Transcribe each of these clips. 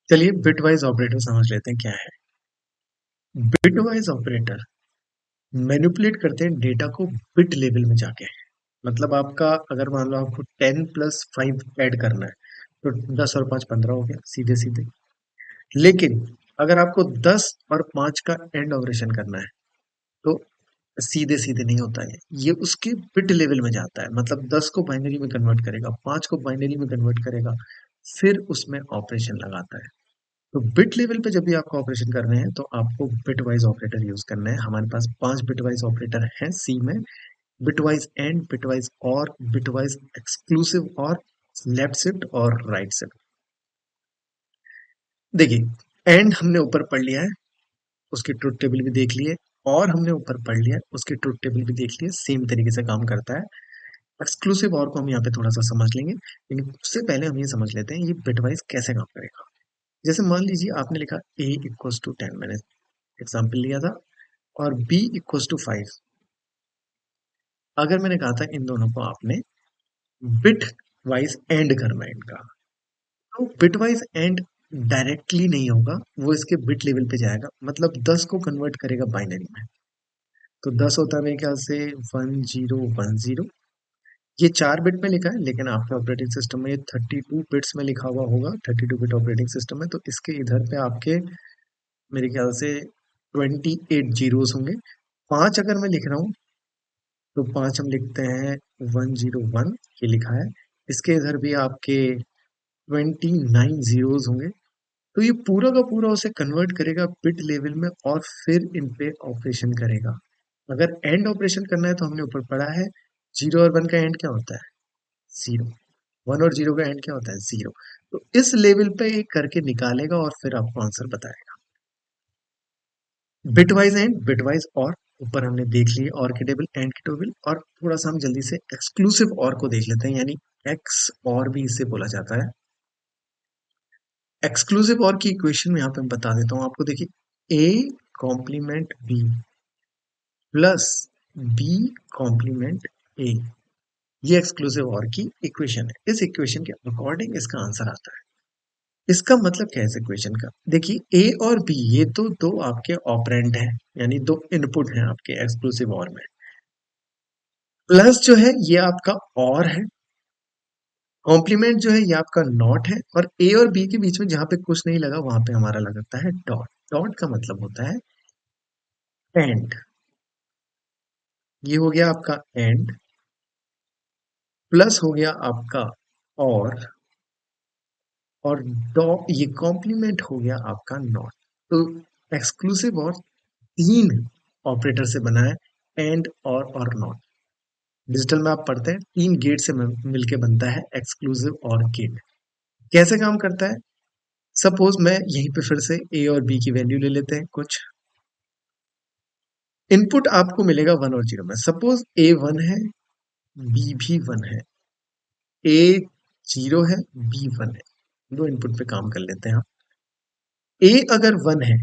चलिए bitwise operator समझ लेते हैं क्या है। बिटवाइज ऑपरेटर मैनिपुलेट करते हैं डेटा को बिट लेवल में जाके। मतलब आपका अगर मान लो आपको 10+5 ऐड करना है तो 10 और 5 15 हो गया सीधे सीधे। लेकिन अगर आपको 10 और 5 का एंड ऑपरेशन करना है तो सीधे सीधे नहीं होता है, ये उसके बिट लेवल में जाता है। मतलब 10 को बाइनरी में कन्वर्ट करेगा, 5 को बाइनरी में कन्वर्ट करेगा, फिर उसमें ऑपरेशन लगाता है। तो बिट लेवल पे जब भी आपको ऑपरेशन करने हैं तो आपको बिटवाइज ऑपरेटर यूज करना है। हमारे पास 5 बिटवाइज ऑपरेटर हैं सी में। बिटवाइज एंड, बिटवाइज और, बिटवाइज एक्सक्लूसिव और, लेफ्ट शिफ्ट और राइट शिफ्ट। देखिए एंड हमने ऊपर पढ़ लिया है, उसकी ट्रुथ टेबल भी देख लिए। और हमने ऊपर पढ़ लिया है, उसकी ट्रुथ टेबल भी देख लिए, सेम तरीके से काम करता है। एक्सक्लूसिव और को हम यहाँ पे थोड़ा सा समझ लेंगे, लेकिन उससे पहले हम ये समझ लेते हैं ये बिटवाइज कैसे काम करेगा। जैसे मान लीजिए आपने लिखा a इक्वल्स टू 10, मैंने एग्जाम्पल लिया था, और b इक्वल्स टू 5। अगर मैंने कहा था इन दोनों को आपने बिट वाइज एंड करना है इनका, तो बिट वाइज एंड डायरेक्टली नहीं होगा, वो इसके बिट लेवल पे जाएगा। मतलब 10 को कन्वर्ट करेगा बाइनरी में। तो 10 होता है मेरे ख्याल से 1010। ये 4 बिट में लिखा है, लेकिन आपके ऑपरेटिंग सिस्टम में ये 32 बिट्स में लिखा हुआ होगा। 32 बिट ऑपरेटिंग सिस्टम है तो इसके इधर पे आपके मेरे ख्याल से 28 जीरोस होंगे। 5 अगर मैं लिख रहा हूँ तो 5 हम लिखते हैं 101, ये लिखा है। इसके इधर भी आपके 29 जीरोस होंगे। तो ये पूरा का पूरा उसे कन्वर्ट करेगा बिट लेवल में और फिर इन पे ऑपरेशन करेगा। अगर एंड ऑपरेशन करना है तो हमने ऊपर पढ़ा है, 0 और 1 का एंड क्या होता है? 0। 1 और 0 का एंड क्या होता है? 0। तो इस लेवल पे ये करके निकालेगा और फिर आपको आंसर बताएगा। बिटवाइज एंड, बिटवाइज और, ऊपर हमने देख लिए और की टेबल, एंड की टेबल। और थोड़ा सा हम जल्दी से एक्सक्लूसिव और को देख लेते हैं, यानी एक्स और भी इसे बोला जाता है। एक्सक्लूसिव और की इक्वेशन में यहाँ पे मैं बता देता हूँ आपको। देखिए A complement B plus B complement A, ये एक्सक्लूसिव और की इक्वेशन है। इस इक्वेशन के अकॉर्डिंग इसका आंसर आता है। इसका मतलब क्या है इस इक्वेशन का? देखिए ए और बी ये तो दो आपके ऑपरेंड हैं, यानी दो इनपुट हैं आपके एक्सक्लूसिव और में। प्लस जो है ये आपका और है, कॉम्प्लीमेंट जो है ये आपका नॉट है, और ए और बी के बीच में जहां पे कुछ नहीं लगा वहां पे हमारा लगता है डॉट। डॉट का मतलब होता है एंड। ये हो गया आपका एंड, प्लस हो गया आपका और डॉ ये कॉम्प्लीमेंट हो गया आपका नॉट। तो एक्सक्लूसिव और तीन ऑपरेटर से बना है, एंड और नॉट। डिजिटल में आप पढ़ते हैं 3 गेट से मिलके बनता है एक्सक्लूसिव और गेट। कैसे काम करता है? सपोज मैं यहीं पे फिर से ए और बी की वैल्यू ले लेते हैं कुछ। इनपुट आपको मिलेगा 1 और 0 में। सपोज ए 1 है, बी भी 1 है, ए 0 है, बी 1 है। दो इनपुट पे काम कर लेते हैं हम। ए अगर 1 है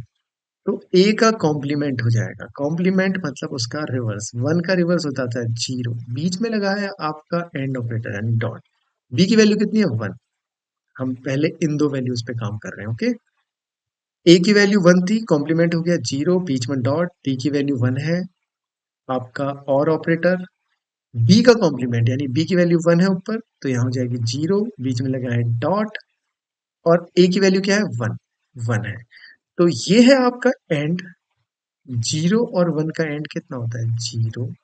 तो ए का कॉम्प्लीमेंट हो जाएगा। कॉम्प्लीमेंट मतलब उसका रिवर्स। 1 का रिवर्स होता है 0। बीच में लगा है आपका एंड ऑपरेटर यानी डॉट। बी की वैल्यू कितनी है? 1। हम पहले इन दो वैल्यूज पे काम कर रहे हैं, ओके। ए की वैल्यू 1 थी, कॉम्प्लीमेंट हो गया 0, बीच में डॉट। बी की वैल्यू 1 है, आपका और ऑपरेटर। बी का कॉम्प्लीमेंट यानी बी की वैल्यू 1 है ऊपर, तो यहाँ हो जाएगी 0, बीच में लगा है डॉट। और ए की वैल्यू क्या है? 1। 1 है। तो ये है आपका एंड। 0 और 1 का एंड कितना होता है? 0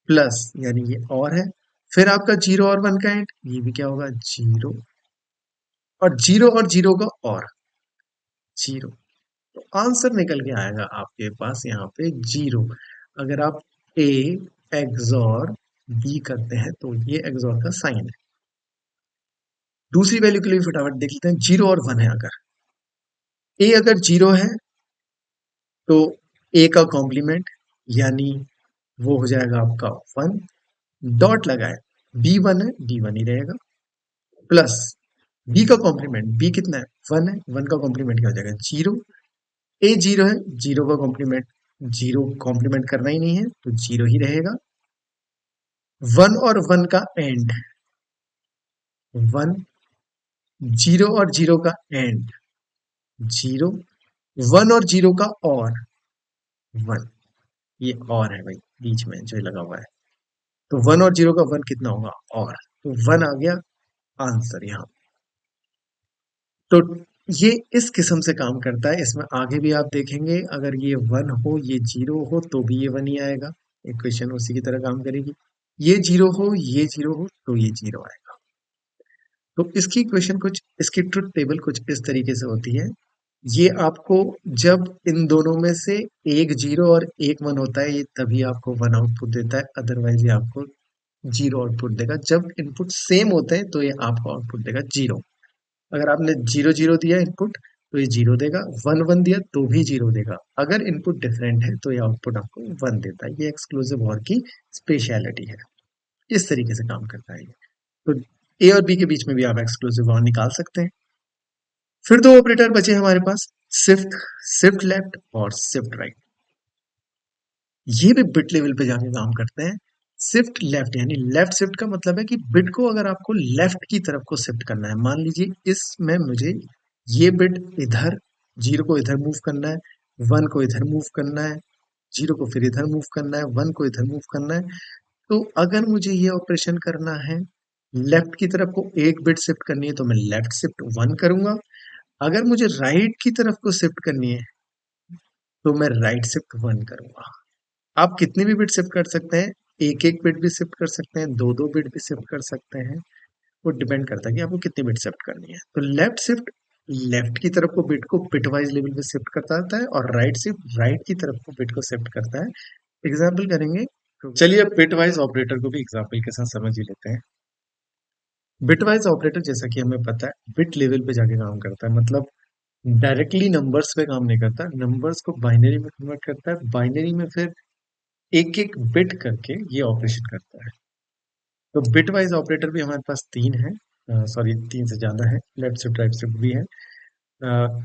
प्लस, यानी ये और है। फिर आपका 0 और 1 का एंड, ये भी क्या होगा? 0। और 0 और 0 का और 0। तो आंसर निकल के आएगा आपके पास यहाँ पे 0। अगर आप ए एक्सॉर बी करते हैं तो ये एक्सॉर का साइन है। दूसरी वैल्यू के लिए फटाफट देख लेते हैं। 0 और 1 है, अगर ए अगर 0 है तो ए का कॉम्प्लीमेंट यानी वो हो जाएगा आपका 1। डॉट लगाए, बी 1 है, बी 1 ही रहेगा। प्लस बी का कॉम्प्लीमेंट, बी कितना है? 1 है, 1 का कॉम्प्लीमेंट क्या हो जाएगा? 0। ए 0 है, 0 का कॉम्प्लीमेंट, 0 कॉम्प्लीमेंट करना ही नहीं है तो 0 ही रहेगा। 1 और 1 का एंड 1, जीरो और जीरो का एंड, जीरो, वन और जीरो का और, वन, ये और है भाई बीच में जो लगा हुआ है। तो वन और जीरो का वन कितना होगा, और, तो वन आ गया आंसर यहाँ। तो ये इस किस्म से काम करता है। इसमें आगे भी आप देखेंगे अगर ये वन हो ये जीरो हो तो भी ये वन ही आएगा, इक्वेशन उसी की तरह काम करेगी। ये जीरो हो ये जीरो हो तो ये जीरो आएगा। तो इसकी इक्वेशन कुछ, इसकी ट्रुथ टेबल कुछ इस तरीके से होती है। ये आपको जब इन दोनों में से एक जीरो और एक वन होता है ये तभी आपको वन आउटपुट देता है, अदरवाइज ये आपको जीरो आउटपुट देगा। जब इनपुट सेम होते हैं तो ये आपको आउटपुट देगा जीरो। अगर आपने जीरो जीरो दिया इनपुट तो ये जीरो देगा, वन वन दिया तो भी जीरो देगा। अगर इनपुट डिफरेंट है तो ये आउटपुट आपको वन देता है। ये एक्सक्लूसिव और की स्पेशलिटी है। इस तरीके से काम करता है ये। तो ए और बी के बीच में भी आप एक्सक्लूसिव और निकाल सकते हैं। फिर दो ऑपरेटर बचे हमारे पास, शिफ्ट, शिफ्ट लेफ्ट और शिफ्ट राइट। ये भी बिट लेवल पे जाके काम करते हैं। शिफ्ट लेफ्ट यानी लेफ्ट शिफ्ट का मतलब है कि बिट को अगर आपको लेफ्ट की तरफ को शिफ्ट करना है, मान लीजिए इसमें मुझे ये बिट इधर, जीरो को इधर मूव करना है, वन को इधर मूव करना है, जीरो को फिर इधर मूव करना है, वन को इधर मूव करना है। तो अगर मुझे ये ऑपरेशन करना है लेफ्ट की तरफ को एक बिट शिफ्ट करनी है तो मैं लेफ्ट शिफ्ट वन करूंगा। अगर मुझे राइट की तरफ को शिफ्ट करनी है तो मैं राइट शिफ्ट वन करूंगा। आप कितनी भी बिट शिफ्ट कर सकते हैं, एक एक बिट भी शिफ्ट कर सकते हैं, दो दो बिट भी शिफ्ट कर सकते हैं। वो डिपेंड करता है कि आपको कितनी बिट शिफ्ट करनी है। तो लेफ्ट शिफ्ट लेफ्ट की तरफ को बिट को बिट वाइज लेवल पे शिफ्ट करता रहता है और राइट शिफ्ट राइट की तरफ को बिट को शिफ्ट करता है। एग्जाम्पल करेंगे तो चलिए अब बिट वाइज ऑपरेटर को भी एग्जाम्पल के साथ समझ ही लेते हैं। बिट वाइज ऑपरेटर जैसा कि हमें पता है बिट लेवल पे जाके काम करता है, मतलब डायरेक्टली नंबर्स पे काम नहीं करता, नंबर्स को बाइनरी में कन्वर्ट करता है, बाइनरी में फिर एक एक बिट करके ये ऑपरेशन करता है। तो बिट वाइज ऑपरेटर भी हमारे पास तीन है, सॉरी तीन से ज्यादा है, लेफ्ट शिफ्ट राइट शिफ्ट भी है,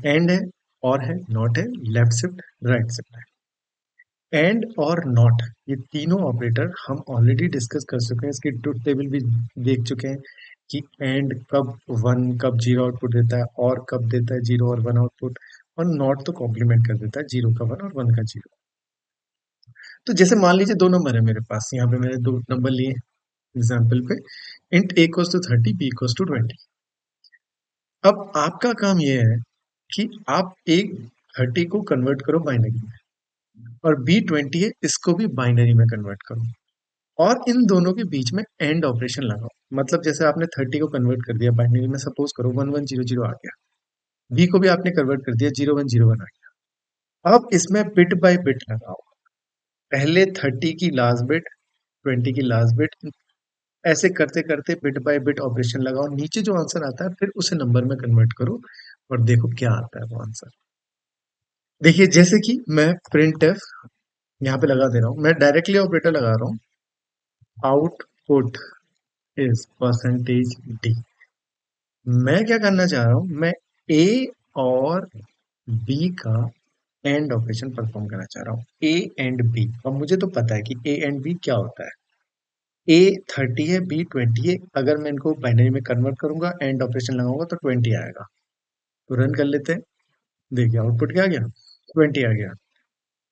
एंड है, और है, नॉट है, लेफ्ट शिफ्ट राइट शिफ्ट है। एंड और नॉट ये तीनों ऑपरेटर हम ऑलरेडी डिस्कस कर चुके हैं, इसकी ट्रुथ टेबल भी देख चुके हैं कि एंड कब वन कब जीरो आउटपुट देता है, और कब देता है जीरो और वन आउटपुट, और नॉट तो कॉम्प्लीमेंट कर देता है जीरो का वन और वन का जीरो। तो जैसे मान लीजिए दो नंबर है मेरे पास, यहाँ पे मैंने दो नंबर लिए एग्जाम्पल पे, int A equals to 30 B equals to 20। अब आपका काम ये है कि आप एक 30 को कन्वर्ट करो बाइनरी में और बी 20 है इसको भी बाइनरी में कन्वर्ट करो, और इन दोनों के बीच में एंड ऑपरेशन लगाओ। मतलब जैसे आपने 30 को कन्वर्ट कर दिया बाइनरी में, सपोज करो 1100 आ गया, बी को भी आपने कन्वर्ट कर दिया 0101 आ गया। अब इसमें बिट बाय बिट लगाओ, पहले 30 की लास्ट बिट, 20 की लास्ट बिट, ऐसे करते करते बिट बाय बिट ऑपरेशन लगाओ, नीचे जो आंसर आता है फिर उसे नंबर में कन्वर्ट करो और देखो क्या आता है वो आंसर। देखिए जैसे कि मैं प्रिंट एफ यहाँ पे लगा दे रहा हूँ, मैं डायरेक्टली ऑपरेटर लगा रहा हूँ, आउटपुट इज परसेंटेज डी। मैं क्या करना चाह रहा हूँ, मैं ए और बी का एंड ऑपरेशन परफॉर्म करना चाह रहा हूँ, ए एंड बी। अब मुझे तो पता है कि ए एंड बी क्या होता है, ए 30 है बी 20 है, अगर मैं इनको बाइनरी में कन्वर्ट करूंगा एंड ऑपरेशन लगाऊंगा तो 20 आएगा। तो रन कर लेते हैं, देखिए आउटपुट क्या आ गया, 20 आ गया।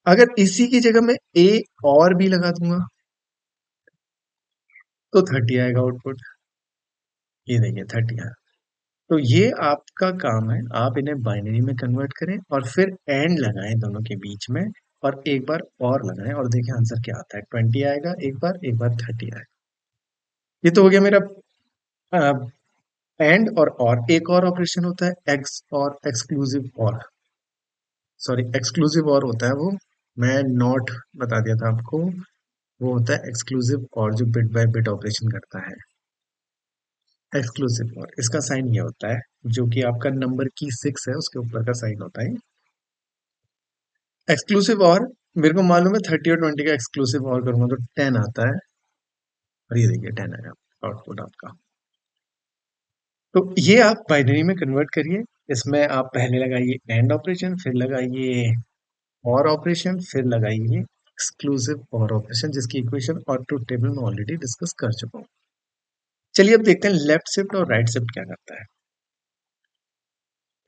अगर इसी की जगह मैं ए और बी लगा दूंगा तो 30 आएगा आउटपुट, ये देखिए 30 आया। तो ये आपका काम है, आप इन्हें बाइनरी में कन्वर्ट करें और फिर एंड लगाएं दोनों के बीच में, और एक बार और लगाएं और देखें आंसर क्या आता है, 20 आएगा एक बार 30 आएगा। ये तो हो गया मेरा एंड। और एक और ऑपरेशन होता है एक्स और एक्सक्लूसिव और, सॉरी एक्सक्लूसिव और होता है वो, मैं नॉट बता दिया था आपको, वो होता है एक्सक्लूसिव और जो बिट बाय बिट ऑपरेशन करता है। एक्सक्लूसिव और इसका साइन ये होता है, जो कि आपका नंबर की 6 है उसके ऊपर का साइन होता है एक्सक्लूसिव और। मेरे को मालूम है 30 और 20 का एक्सक्लूसिव और करूंगा तो 10 आता है, और ये देखिए 10 आया आउटपुट आपका। तो ये आप बाइनरी में कन्वर्ट करिए, इसमें आप पहले लगाइए एंड ऑपरेशन, फिर लगाइए और ऑपरेशन, फिर लगाइए एक्सक्लूसिव और ऑपरेशन, जिसकी इक्वेशन और ट्रुथ टेबल में ऑलरेडी डिस्कस कर चुका हूँ। चलिए अब देखते हैं लेफ्ट शिफ्ट और राइट शिफ्ट क्या करता है।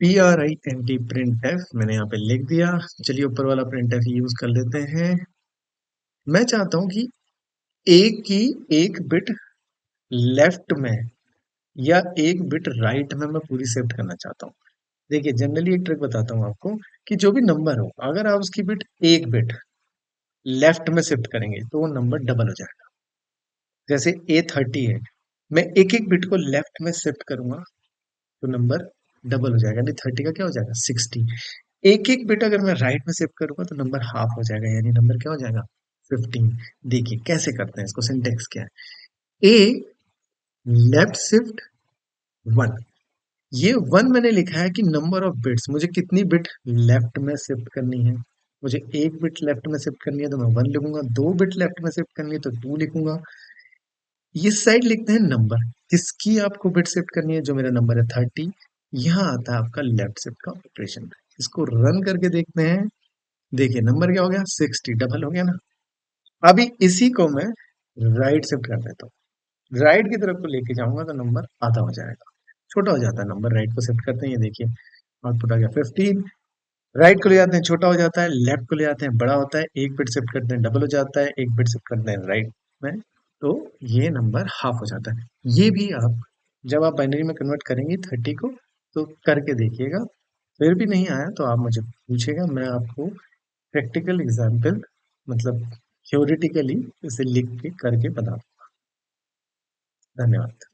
PRINT प्रिंट एफ मैंने यहाँ पे लिख दिया। चलिए ऊपर वाला प्रिंट एफ यूज कर लेते हैं। मैं चाहता हूं कि एक की एक बिट लेफ्ट में या एक बिट राइट में मैं पूरी शिफ्ट करना चाहता हूँ। देखिए जनरली एक ट्रिक बताता हूँ आपको कि जो भी नंबर हो अगर आप उसकी बिट एक बिट लेफ्ट में शिफ्ट करेंगे तो वो नंबर डबल हो जाएगा। जैसे A30 है, मैं एक एक बिट को लेफ्ट में शिफ्ट करूंगा तो नंबर डबल हो जाएगा, यानी 30 का क्या हो जाएगा 60। एक एक बिट अगर मैं राइट में शिफ्ट करूंगा तो नंबर हाफ हो जाएगा, यानी नंबर क्या हो जाएगा 15। देखिए कैसे करते हैं इसको, सिंटेक्स क्या है। ए लेफ्ट शिफ्ट वन, ये वन मैंने लिखा है कि नंबर ऑफ बिट्स, मुझे कितनी बिट लेफ्ट में शिफ्ट करनी है। मुझे एक बिट लेफ्ट में शिफ्ट करनी है तो मैं वन लिखूंगा, दो बिट लेफ्ट में शिफ्ट करनी है तो टू लिखूंगा। इस साइड लिखते हैं नंबर, किसकी आपको बिट शिफ्ट करनी है, जो मेरा नंबर है 30। यहाँ आता है आपका लेफ्ट शिफ्ट का ऑपरेशन। इसको रन करके देखते हैं। देखिए नंबर क्या हो गया 60, डबल हो गया ना। अभी इसी को मैं राइट शिफ्ट कर देता हूँ, राइट की तरफ को लेके जाऊंगा तो नंबर आधा हो जाएगा, छोटा हो जाता है नंबर। राइट को शिफ्ट करते हैं, ये देखिए आउटपुट आ गया 15। राइट को ले जाते हैं छोटा हो जाता है, लेफ्ट को ले जाते हैं बड़ा होता है, एक बिट शिफ्ट करते हैं डबल हो जाता है, एक बिट शिफ्ट करते हैं राइट में तो ये नंबर हाफ हो जाता है। ये भी आप जब आप बाइनरी में कन्वर्ट करेंगे 30 को तो करके देखिएगा। फिर भी नहीं आया तो आप मुझे पूछेगा, मैं आपको प्रैक्टिकल एग्जाम्पल मतलब थ्योरेटिकली इसे लिख के करके बता दूंगा। धन्यवाद।